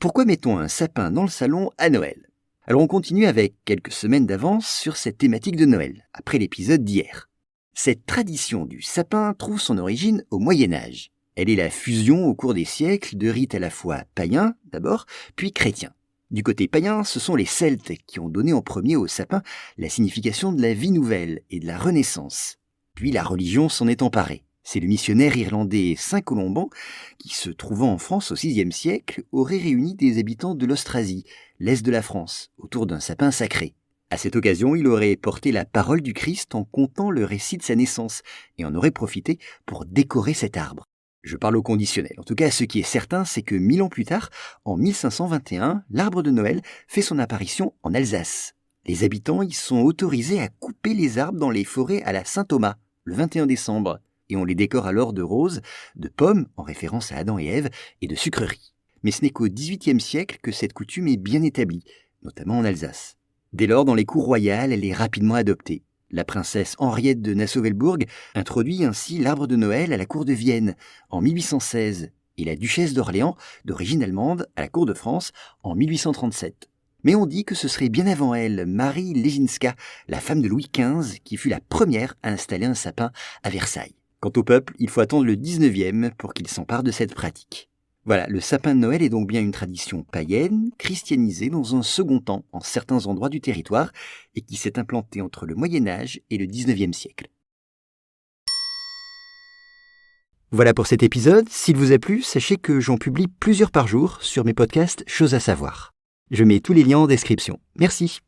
Pourquoi mettons un sapin dans le salon à Noël? Alors on continue avec quelques semaines d'avance sur cette thématique de Noël, après l'épisode d'hier. Cette tradition du sapin trouve son origine au Moyen-Âge. Elle est la fusion au cours des siècles de rites à la fois païens d'abord, puis chrétiens. Du côté païen, ce sont les Celtes qui ont donné en premier au sapin la signification de la vie nouvelle et de la renaissance. Puis la religion s'en est emparée. C'est le missionnaire irlandais Saint Colomban qui, se trouvant en France au VIe siècle, aurait réuni des habitants de l'Austrasie, l'est de la France, autour d'un sapin sacré. À cette occasion, il aurait porté la parole du Christ en contant le récit de sa naissance et en aurait profité pour décorer cet arbre. Je parle au conditionnel. En tout cas, ce qui est certain, c'est que 1000 ans plus tard, en 1521, l'arbre de Noël fait son apparition en Alsace. Les habitants y sont autorisés à couper les arbres dans les forêts à la Saint-Thomas, le 21 décembre. Et on les décore alors de roses, de pommes, en référence à Adam et Ève, et de sucreries. Mais ce n'est qu'au XVIIIe siècle que cette coutume est bien établie, notamment en Alsace. Dès lors, dans les cours royales, elle est rapidement adoptée. La princesse Henriette de Nassau-Weilbourg introduit ainsi l'arbre de Noël à la cour de Vienne en 1816 et la duchesse d'Orléans, d'origine allemande, à la cour de France en 1837. Mais on dit que ce serait bien avant elle, Marie Lesinska, la femme de Louis XV, qui fut la première à installer un sapin à Versailles. Quant au peuple, il faut attendre le 19e pour qu'il s'empare de cette pratique. Voilà, le sapin de Noël est donc bien une tradition païenne, christianisée dans un second temps en certains endroits du territoire et qui s'est implantée entre le Moyen-Âge et le 19e siècle. Voilà pour cet épisode. S'il vous a plu, sachez que j'en publie plusieurs par jour sur mes podcasts Choses à savoir. Je mets tous les liens en description. Merci.